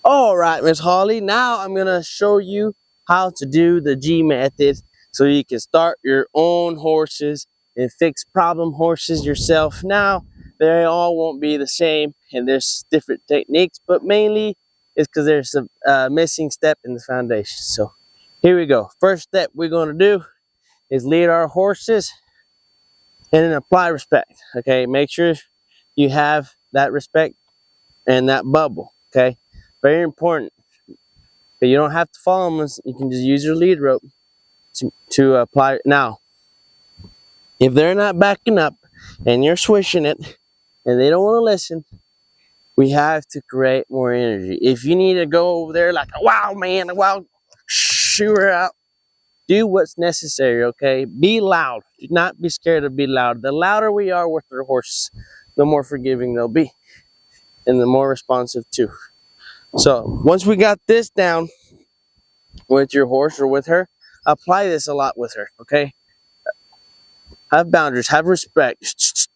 All right, Miss Holly, now I'm going to show you how to do the G method so you can start your own horses and fix problem horses yourself. Now, they all won't be the same and there's different techniques, but mainly it's because there's a missing step in the foundation. So here we go. First step we're going to do is lead our horses and then apply respect. Okay, make sure you have that respect and that bubble. Okay, very important. But you don't have to follow them. You can just use your lead rope to apply it. Now, if they're not backing up and you're swishing it and they don't want to listen, we have to create more energy. If you need to go over there like a wild man, a wild shooter out, do what's necessary, okay? Be loud. Do not be scared to be loud. The louder we are with our horses, the more forgiving they'll be and the more responsive too. So once we got this down with your horse or with her, apply this a lot with her, okay? Have boundaries, have respect.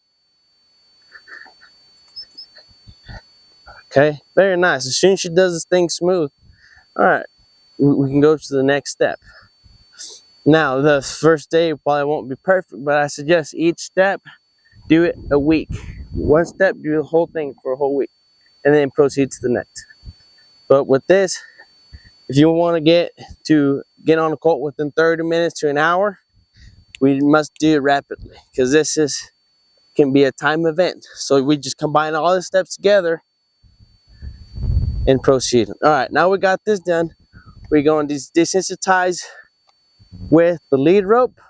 Okay, very nice. As soon as she does this thing smooth, all right, we can go to the next step. Now, the first day probably won't be perfect, but I suggest each step, do it a week. One step, do the whole thing for a whole week, and then proceed to the next. But with this, if you want to get on a colt within 30 minutes to an hour, we must do it rapidly because can be a time event. So we just combine all the steps together and proceed. All right, now we got this done. We're going to desensitize with the lead rope.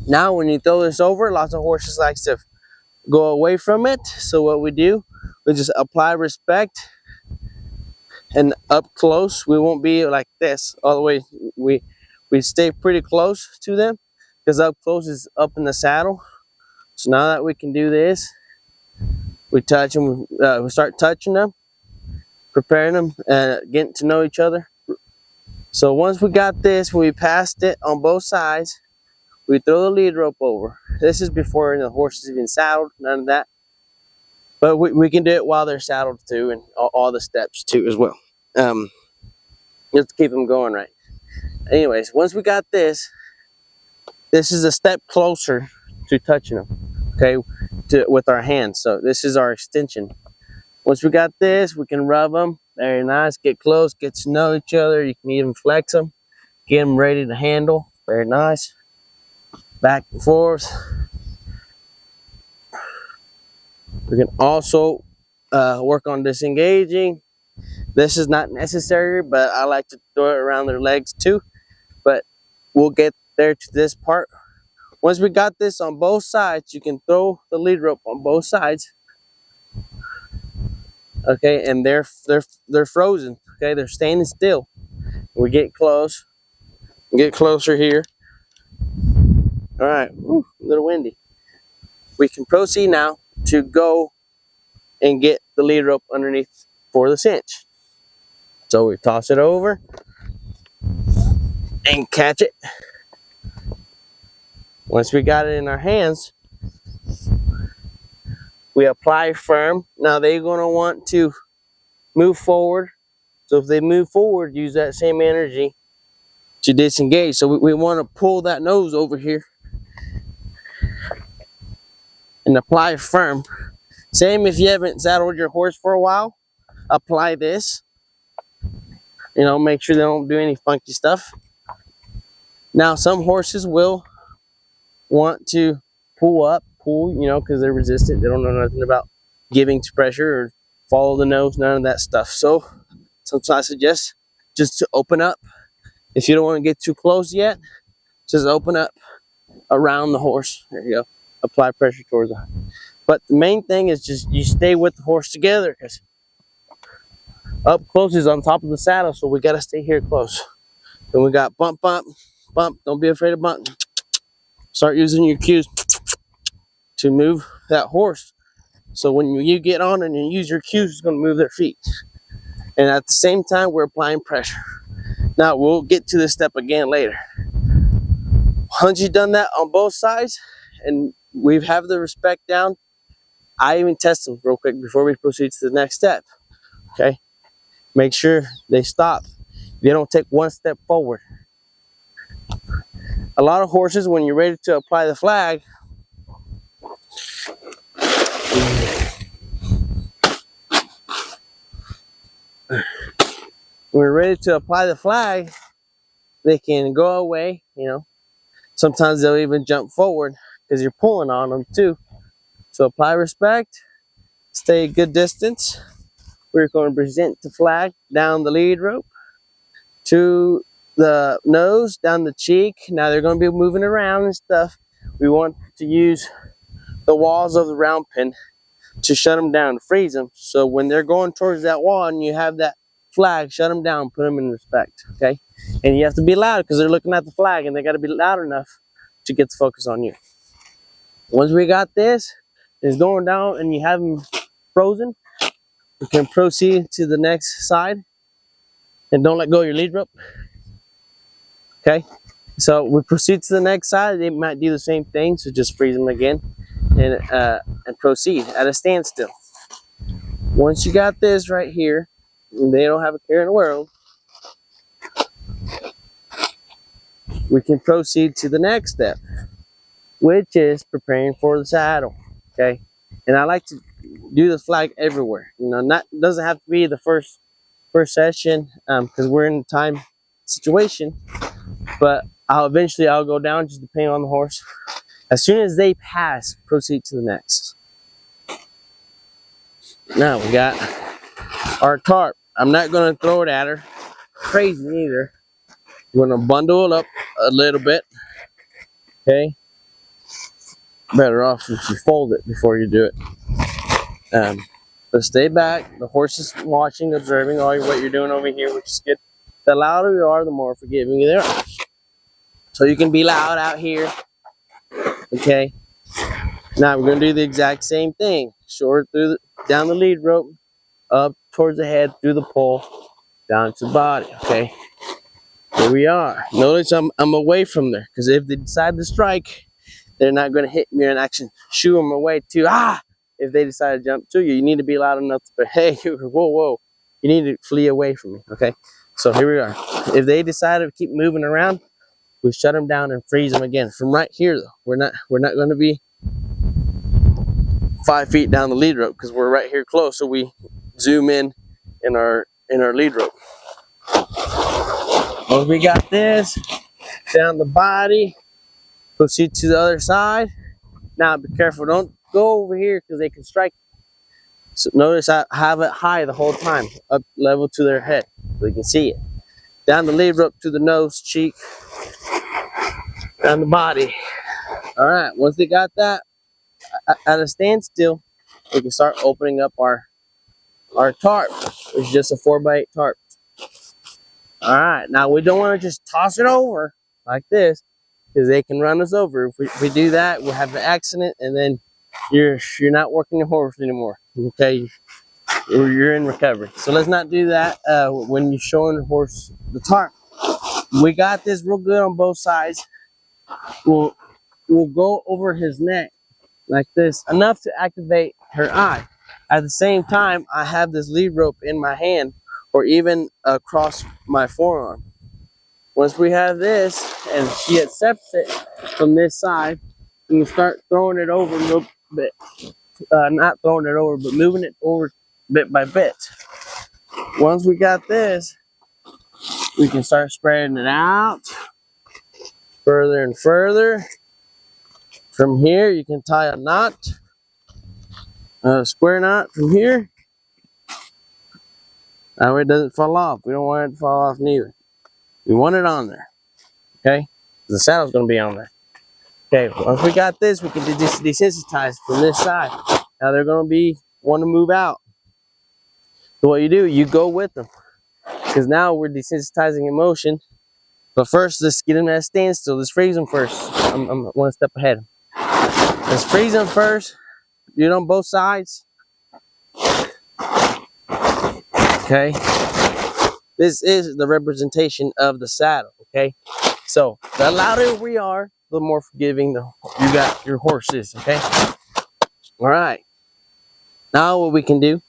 Now when you throw this over, lots of horses like to go away from it. So what we do, we just apply respect, and up close, we won't be like this all the way. We stay pretty close to them because up close is up in the saddle. So now that we can do this, we touch them, we start touching them, preparing them, and getting to know each other. So once we got this, we passed it on both sides, we throw the lead rope over. This is before the horse is even saddled, none of that. But we can do it while they're saddled too, and all the steps too as well. Just to keep them going right. Anyways, once we got this is a step closer to touching them, okay, with our hands. So this is our extension. Once we got this, we can rub them. Very nice. Get close, get to know each other. You can even flex them, get them ready to handle. Very nice. Back and forth. We can also work on disengaging. This is not necessary, but I like to throw it around their legs too. But we'll get there to this part. Once we got this on both sides, you can throw the lead rope on both sides. Okay, and they're frozen. Okay, they're standing still. We get close. Get closer here. All right, woo, a little windy. We can proceed now to go and get the lead rope underneath for the cinch. So we toss it over and catch it. Once we got it in our hands, we apply firm. Now they're going to want to move forward. So if they move forward, use that same energy to disengage. So we want to pull that nose over here and apply firm. Same if you haven't saddled your horse for a while, apply this. You know, make sure they don't do any funky stuff. Now some horses will want to pull, you know, because they're resistant. They don't know nothing about giving to pressure or follow the nose, none of that stuff. So sometimes I suggest just to open up. If you don't want to get too close yet, just open up around the horse. There you go. Apply pressure towards the. But the main thing is just you stay with the horse together, because up close is on top of the saddle, so we got to stay here close. Then we got bump, bump, bump. Don't be afraid of bump. Start using your cues to move that horse. So when you get on and you use your cues, it's going to move their feet. And at the same time, we're applying pressure. Now, we'll get to this step again later. Once you've done that on both sides, and we have the respect down, I even test them real quick before we proceed to the next step. Okay? make sure they stop. They don't take one step forward. A lot of horses, when you're ready to apply the flag, they can go away, you know. Sometimes they'll even jump forward because you're pulling on them too. So apply respect, stay a good distance. We're going to present the flag down the lead rope to the nose, down the cheek. Now they're going to be moving around and stuff. We want to use the walls of the round pen to shut them down, to freeze them. So when they're going towards that wall and you have that flag, shut them down, put them in respect, okay? And you have to be loud because they're looking at the flag and they got to be loud enough to get the focus on you. Once we got this, it's going down and you have them frozen, we can proceed to the next side. And don't let go of your lead rope. Okay, so we proceed to the next side. They might do the same thing, so just freeze them again and proceed at a standstill. Once you got this right here, they don't have a care in the world, we can proceed to the next step, which is preparing for the saddle. Okay, and I like to do the flag everywhere. You know, doesn't have to be the first session because we're in a time situation, but I'll go down just depending on the horse. As soon as they pass, proceed to the next. Now we got our tarp. I'm not going to throw it at her crazy either. We're going to bundle it up a little bit. Okay, better off if you fold it before you do it. But stay back. The horse is watching, observing all what you're doing over here, which is good. The louder you are, the more forgiving they are. So you can be loud out here. Okay. Now we're going to do the exact same thing. Short down the lead rope, up towards the head, through the pole, down to the body. Okay. Here we are. Notice I'm away from there because if they decide to strike, they're not going to hit me and actually shoo them away too. If they decide to jump to you, you need to be loud enough to, hey, whoa, you need to flee away from me, okay? So here we are. If they decide to keep moving around, we shut them down and freeze them again. From right here, though, we're not going to be 5 feet down the lead rope because we're right here close. So we zoom in our lead rope. Once we got this down the body, proceed to the other side. Now be careful, don't go over here because they can strike. So notice I have it high the whole time, up level to their head so they can see it. Down the lead rope to the nose, cheek, down the body. All right, once they got that at a standstill, we can start opening up our tarp, which is just a 4x8 tarp. All right, now we don't want to just toss it over like this because they can run us over. If we do that, we'll have an accident and then you're not working the horse anymore. Okay, you're in recovery. So let's not do that when you're showing the horse the tarp. We got this real good on both sides. We'll go over his neck like this, enough to activate her eye. At the same time, I have this lead rope in my hand or even across my forearm. Once we have this and she accepts it from this side, we can start throwing it over a little bit. Not throwing it over, but moving it over bit by bit. Once we got this, we can start spreading it out further and further. From here, you can tie a knot, a square knot from here. That way it doesn't fall off. We don't want it to fall off neither. We want it on there, okay? The saddle's going to be on there. Okay, once we got this, we can desensitize from this side. Now they're going to want to move out. So what you do, you go with them. Because now we're desensitizing emotion. But first, let's get them at a standstill. Let's freeze them first. I'm one step ahead. Let's freeze them first. Do it on both sides. Okay. This is the representation of the saddle. Okay. So the louder we are, the more forgiving your horse is. Okay. All right. Now what we can do,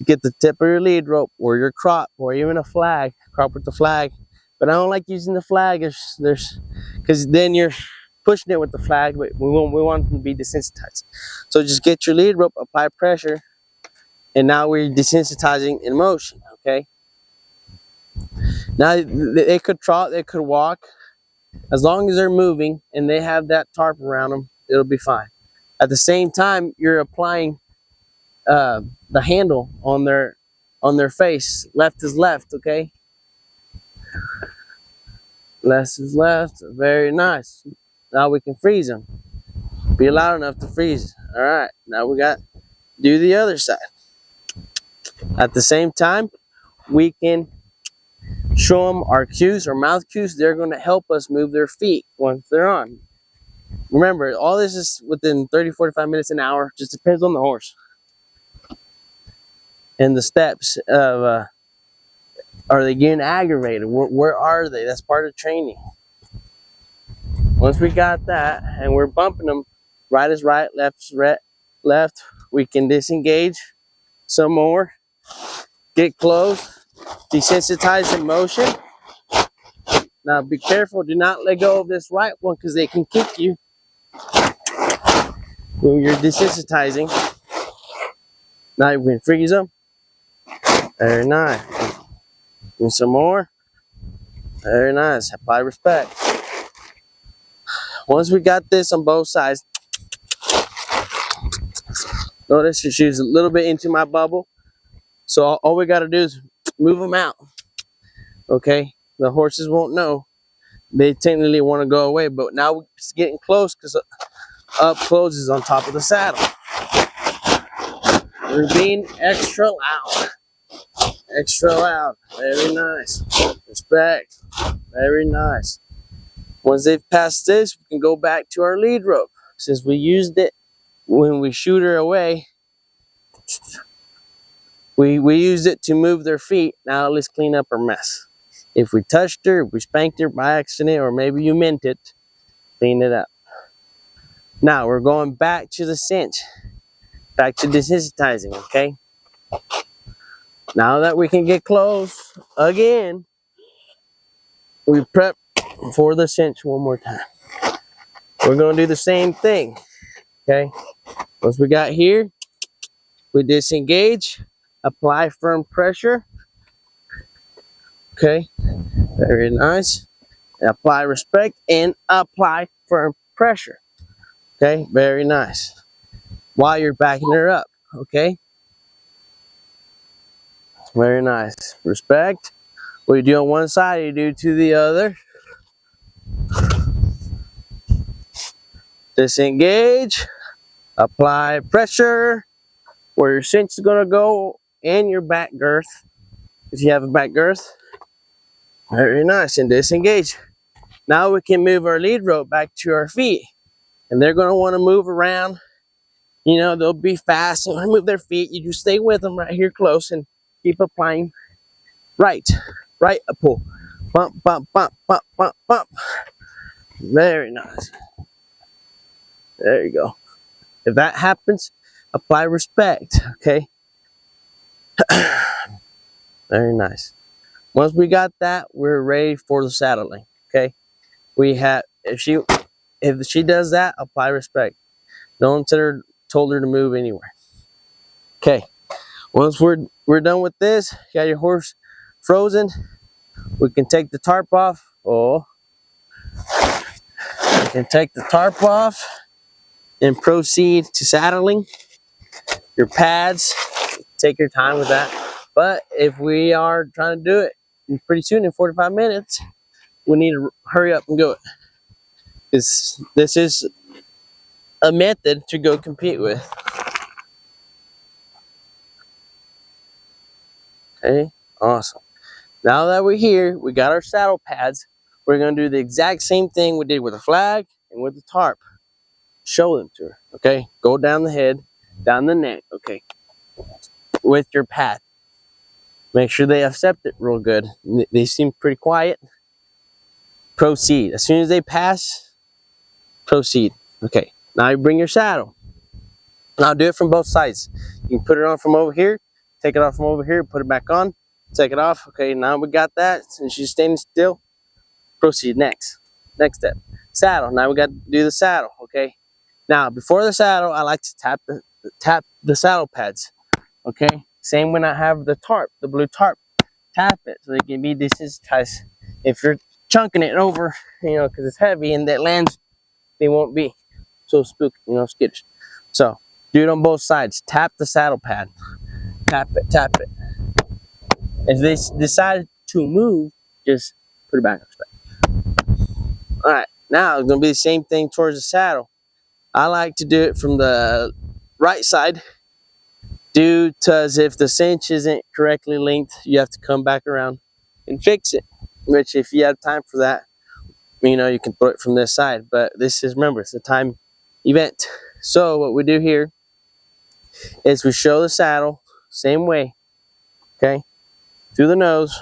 You get the tip of your lead rope or your crop or even a flag, crop with the flag. But I don't like using the flag if because then you're pushing it with the flag, but we want them to be desensitized. So just get your lead rope, apply pressure, and now we're desensitizing in motion, okay? Now they could trot, they could walk. As long as they're moving and they have that tarp around them, it'll be fine. At the same time, you're applying the handle on their face. Left is left, okay? Left is left. Very nice. Now we can freeze them. Be loud enough to freeze. All right. Now we got do the other side. At the same time, we can show them our cues, our mouth cues. They're going to help us move their feet once they're on. Remember, all this is within 30, 45 minutes, an hour. Just depends on the horse. And the steps of, are they getting aggravated? Where are they? That's part of training. Once we got that, and we're bumping them, right is right, left is left, we can disengage some more, get close, desensitize the motion. Now be careful, do not let go of this right one because they can kick you when you're desensitizing. Now we can freeze them. Very nice. And some more. Very nice. Apply respect. Once we got this on both sides, notice just use a little bit into my bubble. So all we got to do is move them out. Okay? The horses won't know. They technically want to go away, but now we're getting close because up close is on top of the saddle. We're being extra loud. Extra loud. Very nice. Respect. Very nice. Once they've passed this, we can go back to our lead rope. Since we used it when we shoot her away, we used it to move their feet. Now let's clean up our mess. If we touched her, if we spanked her by accident, or maybe you meant it, clean it up. Now we're going back to the cinch. Back to desensitizing, okay? Now that we can get close again, we prep for the cinch one more time. We're going to do the same thing, okay? Once we got here, we disengage, apply firm pressure, okay? Very nice. Apply respect and apply firm pressure, okay? Very nice. While you're backing her up, okay? Very nice. Respect. What you do on one side, you do to the other. Disengage. Apply pressure where your cinch is going to go and your back girth. If you have a back girth. Very nice. And disengage. Now we can move our lead rope back to our feet. And they're going to want to move around. You know, they'll be fast and move their feet. You just stay with them right here close and keep applying. Right, a pull. Bump, bump, bump, bump, bump, bump. Very nice. There you go. If that happens, apply respect, okay? Very nice. Once we got that, we're ready for the saddling, okay? We have, if she does that, apply respect. No one told her to move anywhere. Okay. Once we're done with this, you got your horse frozen, we can take the tarp off. We can take the tarp off and proceed to saddling. Your pads, take your time with that. But if we are trying to do it pretty soon in 45 minutes, we need to hurry up and go it. This is a method to go compete with. Okay, awesome. Now that we're here, we got our saddle pads. We're going to do the exact same thing we did with the flag and with the tarp. Show them to her, okay? Go down the head, down the neck, okay? With your pad. Make sure they accept it real good. They seem pretty quiet. Proceed. As soon as they pass, proceed. Okay, now you bring your saddle. Now do it from both sides. You can put it on from over here, take it off from over here, put it back on, take it off. Okay, now we got that, and she's standing still. Proceed next step, saddle. Now we got to do the saddle. Okay, now before the saddle, I like to tap the saddle pads. Okay, same when I have the tarp, the blue tarp, tap it so they can be desensitized. If you're chunking it over, because it's heavy and that lands, they won't be so spooky, skittish. So do it on both sides. Tap the saddle pad. Tap it, tap it. If they decide to move, just put it back on spec. All right, now it's gonna be the same thing towards the saddle. I like to do it from the right side, due to as if the cinch isn't correctly linked, you have to come back around and fix it. Which, if you have time for that, you can throw it from this side. But this is, remember, it's a time event. So what we do here is we show the saddle same way, okay, through the nose,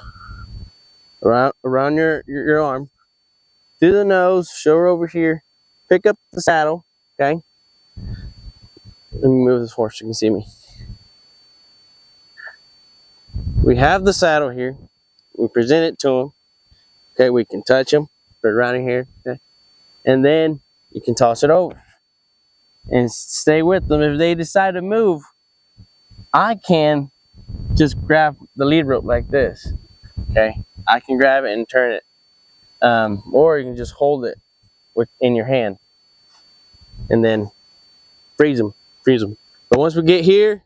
around your arm, through the nose, show her over here, pick up the saddle, okay. Let me move this horse so you can see me. We have the saddle here. We present it to him. Okay, we can touch him, put it around in here, okay, and then you can toss it over and stay with them. If they decide to move, I can just grab the lead rope like this. Okay, I can grab it and turn it, or you can just hold it in your hand and then freeze them. But once we get here,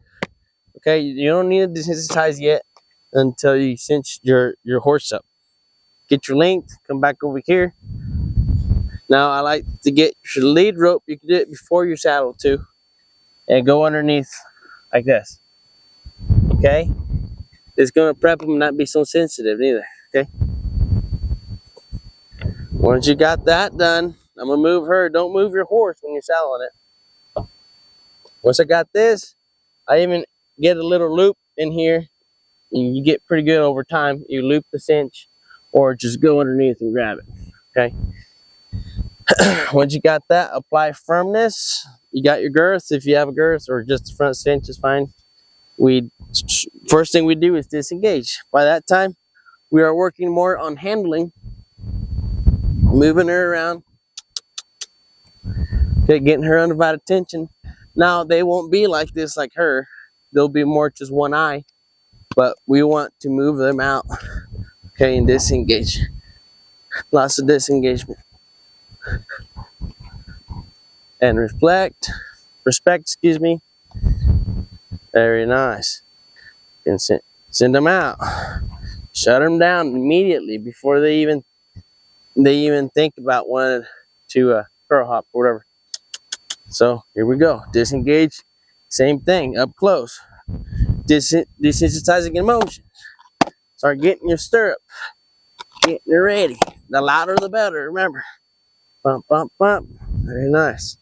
okay, you don't need to desensitize yet until you cinch your horse up. Get your length, come back over here. Now I like to get your lead rope. You can do it before your saddle too, and go underneath like this. Okay, it's gonna prep them not be so sensitive either. Okay, once you got that done, I'm gonna move her. Don't move your horse when you're saddling it. Once I got this, I even get a little loop in here. You get pretty good over time. You loop the cinch, or just go underneath and grab it. Okay. Once you got that, apply firmness. You got your girth, if you have a girth, or just the front cinch is fine. First thing we do is disengage. By that time, we are working more on handling, moving her around, okay, getting her undivided attention. Now they won't be like this like her. They'll be more just one eye, but we want to move them out, okay, and disengage. Lots of disengagement. And respect, excuse me. Very nice. And send them out. Shut them down immediately before they even think about wanting to curl hop or whatever. So here we go. Disengage. Same thing. Up close. Desensitizing emotions. Start getting your stirrup. Getting it ready. The louder the better. Remember. Bump, bump, bump. Very nice.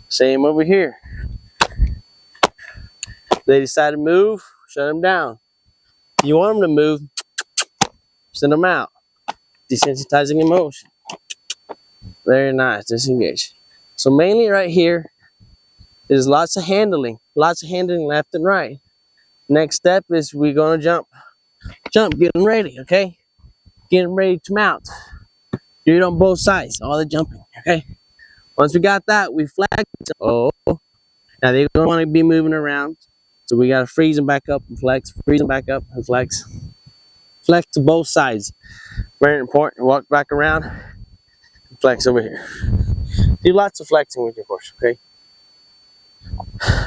Same over here. They decide to move, shut them down. If you want them to move, send them out. Desensitizing emotion. Very nice. Disengage. So mainly right here is lots of handling left and right. Next step is we're going to jump, getting ready, okay? Getting ready to mount. Do it on both sides, all the jumping, okay? Once we got that, we flex. Oh, now they're going to want to be moving around. So we got to freeze them back up and flex, freeze them back up and flex. Flex to both sides. Very important. Walk back around and flex over here. Do lots of flexing with your horse, okay?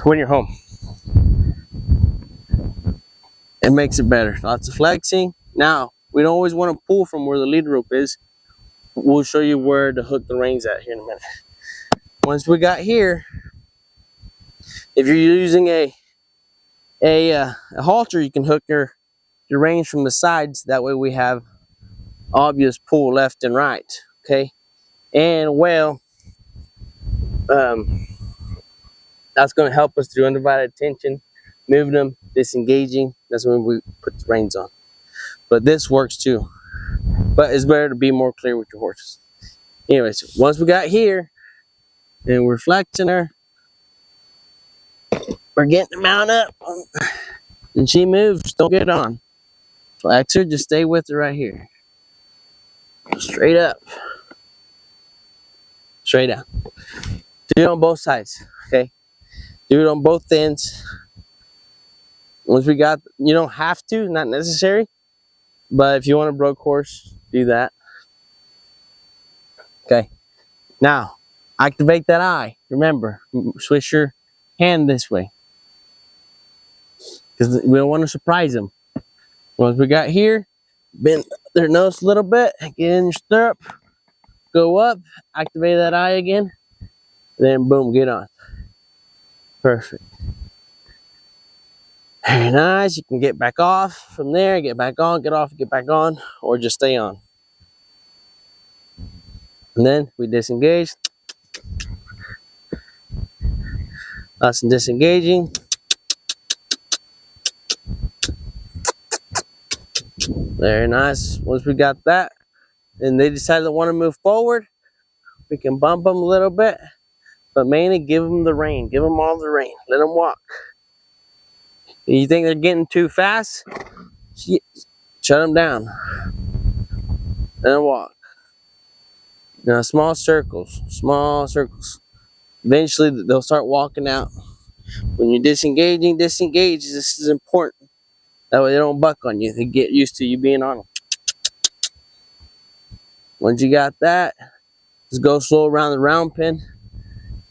When you're home. It makes it better. Lots of flexing. Now, we don't always want to pull from where the lead rope is. We'll show you where to hook the reins at here in a minute. Once we got here, if you're using a halter, you can hook your reins from the sides. That way we have obvious pull left and right, okay? And well, that's going to help us through undivided attention, moving them, disengaging. That's when we put the reins on. But this works too. But it's better to be more clear with your horses. Anyways, once we got here and we're flexing her, we're getting the mount up. and she moves, don't get on. Flex her, just stay with her right here. Straight up. Straight down. Do it on both sides, okay? Do it on both ends. Once we got, you don't have to, not necessary, but if you want a broke horse, do that. Okay. Now, activate that eye. Remember, switch your hand this way, because we don't want to surprise them. Once we got here, bend their nose a little bit, get in your stirrup, go up, activate that eye again, then boom, get on. Perfect. Very nice. You can get back off from there, get back on, get off, get back on, or just stay on. And then we disengage. Us and disengaging. Very nice. Once we got that, and they decide they want to move forward, we can bump them a little bit, but mainly give them the rein. Give them all the rein. Let them walk. You think they're getting too fast? Shut them down. Let them walk. Now, small circles. Small circles. Eventually, they'll start walking out. When you're disengaging, disengage. This is important. That way they don't buck on you. They get used to you being on them. Once you got that, just go slow around the round pen.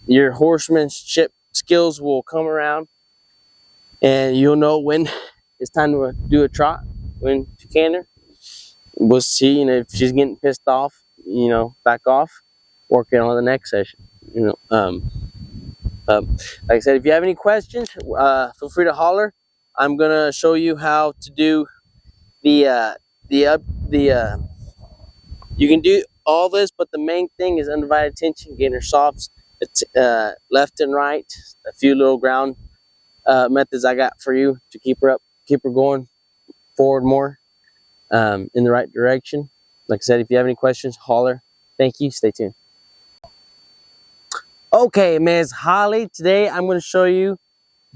Your horsemanship skills will come around, and you'll know when it's time to do a trot, when to canter. We'll see, if she's getting pissed off, back off, work it on the next session. Like I said, if you have any questions, feel free to holler. I'm gonna show you how to do you can do all this, but the main thing is undivided attention, getting her softs, left and right. A few little ground methods I got for you to keep her up, keep her going forward more in the right direction. Like I said, if you have any questions, holler. Thank you. Stay tuned. Okay, Ms. Holly, today I'm going to show you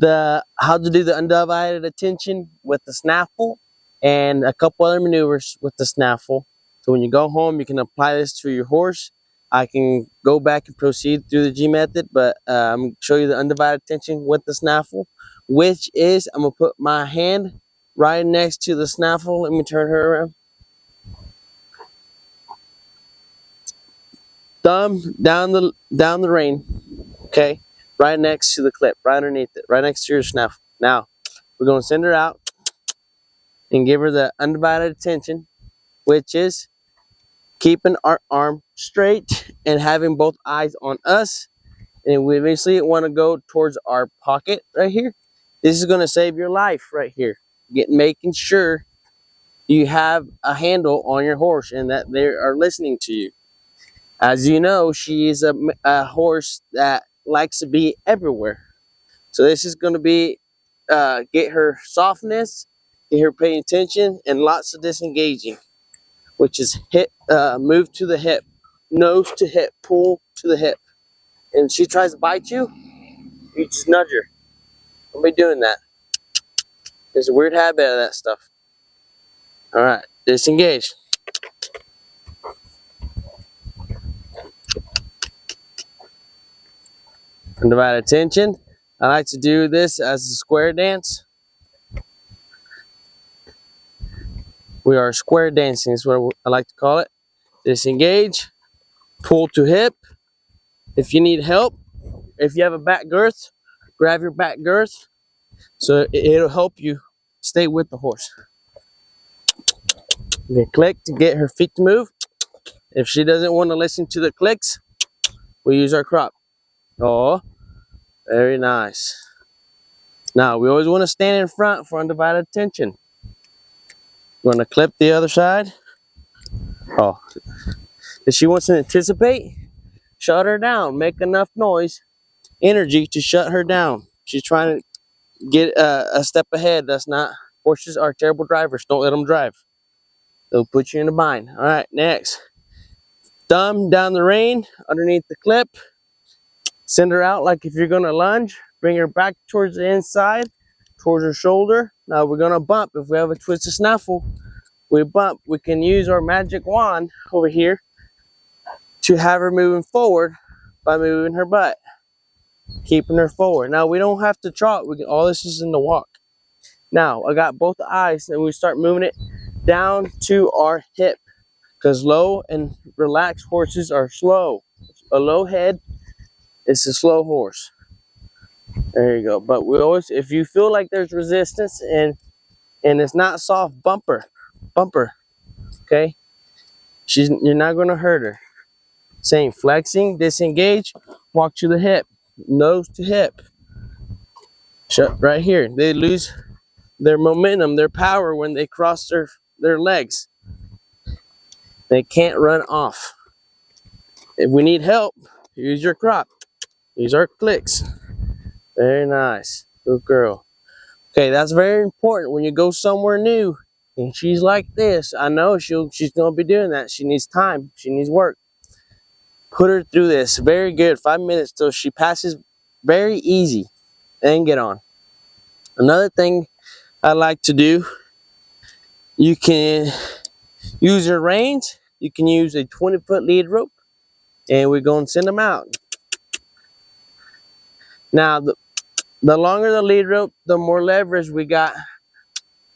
how to do the undivided attention with the snaffle and a couple other maneuvers with the snaffle. So when you go home, you can apply this to your horse. I can go back and proceed through the G method, but I'm going to show you the undivided attention with the snaffle, which is I'm going to put my hand right next to the snaffle. Let me turn her around. Thumb down the rein, okay, right next to the clip, right underneath it, right next to your snaffle. Now we're going to send her out and give her the undivided attention, which is keeping our arm straight and having both eyes on us. And we eventually want to go towards our pocket right here. This is going to save your life right here. Making sure you have a handle on your horse and that they are listening to you. As you know, she is a horse that likes to be everywhere. So this is going to be get her softness, get her paying attention, and lots of disengaging, which is move to the hip, nose to hip, pull to the hip. And she tries to bite you, you just nudge her. Don't be doing that. There's a weird habit of that stuff. All right, disengage. Undivided attention. I like to do this as a square dance. We are square dancing is what I like to call it. Disengage, pull to hip. If you need help, if you have a back girth, grab your back girth so it'll help you stay with the horse. Okay, click to get her feet to move. If she doesn't want to listen to the clicks, we use our crop. Oh, very nice. Now, we always want to stand in front for undivided attention. We're going to clip the other side. Oh, if she wants to anticipate, shut her down. Make enough noise, energy to shut her down. She's trying to get a step ahead. That's not. Horses are terrible drivers. Don't let them drive. They'll put you in a bind. All right, next. Thumb down the rein, underneath the clip. Send her out like if you're going to lunge. Bring her back towards the inside. towards her shoulder. Now we're gonna bump. If we have a twisted snaffle, we bump. We can use our magic wand over here to have her moving forward by moving her butt, keeping her forward. Now we don't have to trot. We can, all this is in the walk. Now I got both eyes, and we start moving it down to our hip, because low and relaxed horses are slow. A low head is a slow horse. There you go. But we always, if you feel like there's resistance and it's not soft, bumper. Okay, you're not gonna hurt her. Same, flexing, disengage, walk to the hip, nose to hip. Shut right here. They lose their momentum, their power when they cross their legs. They can't run off. If we need help, use your crop. Use our clicks. Very nice. Good girl. Okay, that's very important when you go somewhere new and she's like this. I know she's gonna be doing that. She needs time. She needs work. Put her through this. Very good. 5 minutes till she passes. Very easy. And get on. Another thing I like to do, you can use your reins. You can use a 20-foot lead rope, and we're going to send them out. Now, the longer the lead rope, the more leverage we got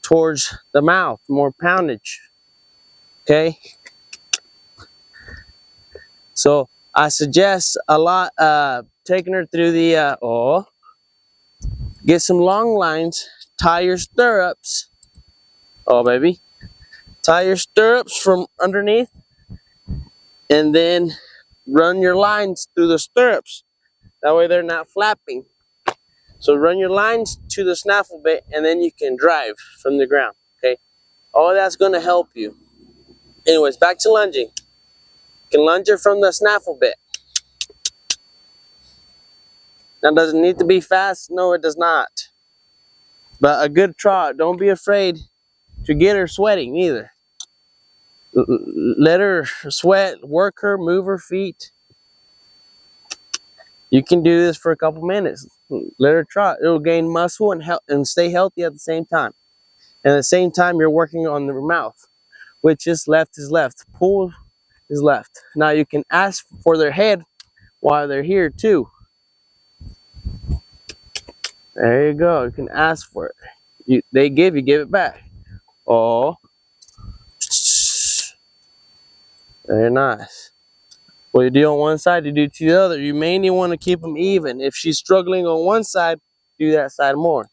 towards the mouth, more poundage. Okay? So I suggest a lot taking her through the get some long lines, tie your stirrups. Oh baby. Tie your stirrups from underneath, and then run your lines through the stirrups. That way they're not flapping. So run your lines to the snaffle bit, and then you can drive from the ground. Okay? All that's gonna help you. Anyways, back to lunging. You can lunge her from the snaffle bit. Now, does it need to be fast? No, it does not. But a good trot. Don't be afraid to get her sweating either. Let her sweat, work her, move her feet. You can do this for a couple minutes. Let her trot. It'll gain muscle and stay healthy at the same time. And at the same time, you're working on the mouth, which is left. Pull is left. Now you can ask for their head while they're here too. There you go. You can ask for it. They give, you give it back. Oh, very nice. What you do on one side, you do to the other. You mainly want to keep them even. If she's struggling on one side, do that side more.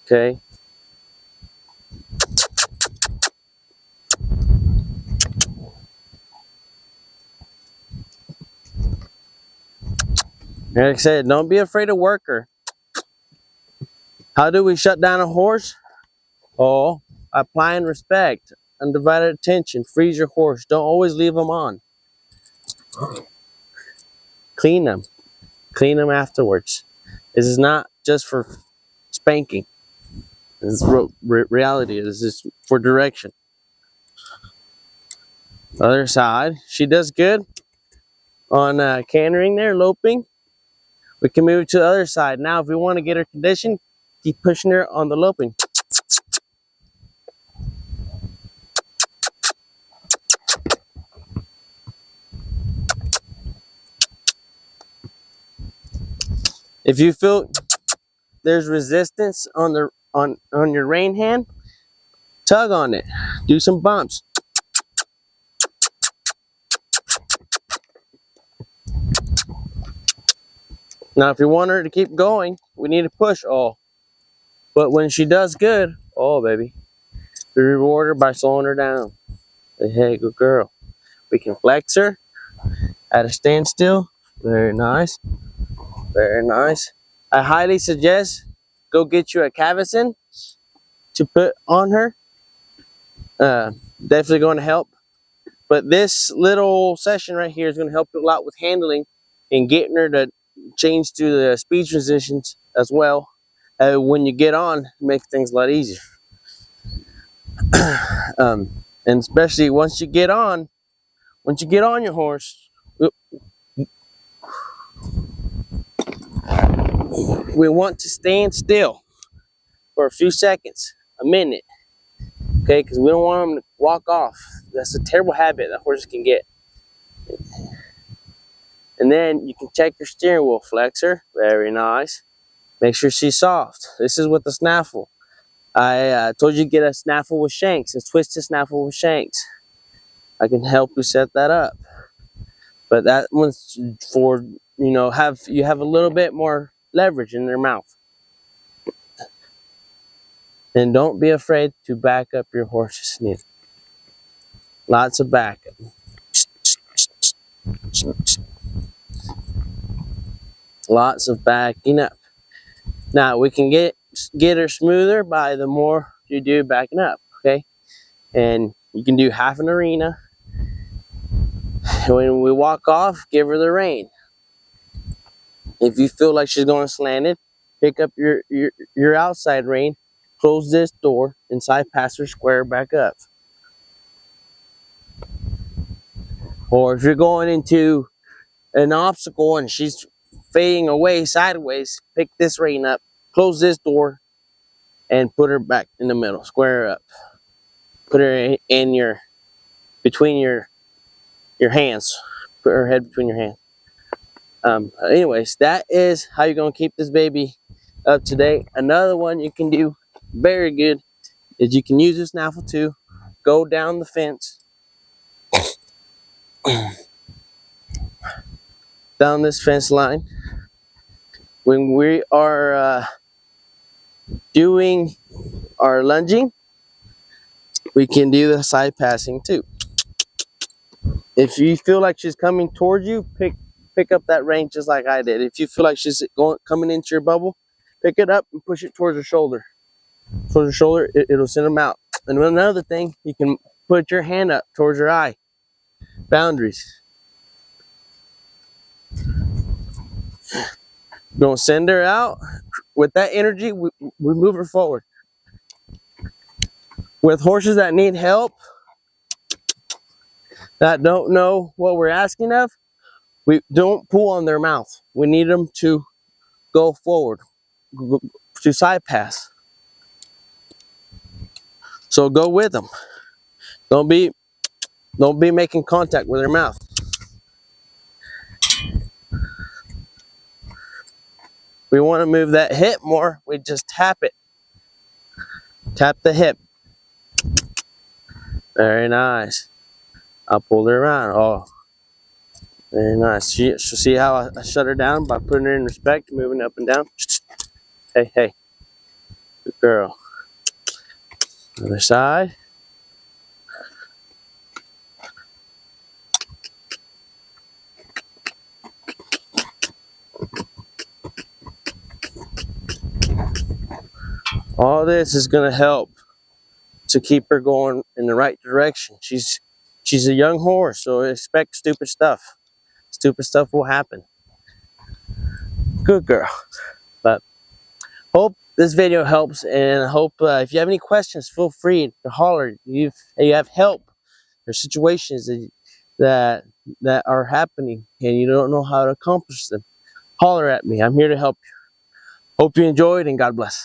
Okay. Like I said, don't be afraid to work her. How do we shut down a horse? Oh, applying respect, undivided attention. Freeze your horse. Don't always leave them on. Clean them. Clean them afterwards. This is not just for spanking. This is reality. This is for direction. Other side. She does good on cantering there, loping. We can move to the other side. Now, if we want to get her conditioned, keep pushing her on the loping. If you feel there's resistance on your rein hand, tug on it. Do some bumps. Now, if you want her to keep going, we need to push all. But when she does good, oh baby, we reward her by slowing her down. Hey, good girl. We can flex her at a standstill. Very nice. Very nice. I highly suggest go get you a cavesson to put on her. Definitely going to help. But this little session right here is going to help you a lot with handling and getting her to change to the speed transitions as well. When you get on, it makes things a lot easier. And especially once you get on your horse, we want to stand still for a few seconds, a minute, okay? Because we don't want them to walk off. That's a terrible habit that horses can get. And then you can check your steering wheel flexor. Very nice. Make sure she's soft. This is with the snaffle. I told you to get a snaffle with shanks, a twisted snaffle with shanks. I can help you set that up. But that one's for, you know, have a little bit more leverage in their mouth. And don't be afraid to back up your horse's knee. Lots of backup. Lots of backing up. Now we can get her smoother by the more you do backing up, okay? And you can do half an arena. When we walk off, give her the rein. If you feel like she's going slanted, pick up your outside rein, close this door, and side pass her square back up. Or if you're going into an obstacle and she's fading away sideways, pick this rein up, close this door, and put her back in the middle, square her up. Put her in between your hands. Put her head between your hands. Anyways, that is how you're gonna keep this baby up to date. Another one you can do very good is you can use this snaffle to go down the fence, down this fence line. When we are doing our lunging, we can do the side passing too. If you feel like she's coming towards you, pick up that rein just like I did. If you feel like she's coming into your bubble, pick it up and push it towards her shoulder. Towards her shoulder, it'll send them out. And another thing, you can put your hand up towards your eye. Boundaries. Don't send her out. With that energy, we move her forward. With horses that need help, that don't know what we're asking of, we don't pull on their mouth. We need them to go forward, to side pass. So go with them. Don't be making contact with their mouth. We want to move that hip more. We just tap it. Tap the hip. Very nice. I'll pull her around. Oh, very nice. She'll see how I shut her down by putting her in respect, moving up and down. Hey, hey. Good girl. Other side. All this is going to help to keep her going in the right direction. She's a young horse, so expect stupid stuff. Stupid stuff will happen. Good girl. But hope this video helps, and I hope if you have any questions, feel free to holler. You have help or situations that are happening and you don't know how to accomplish them. Holler at me. I'm here to help you. Hope you enjoyed, and God bless.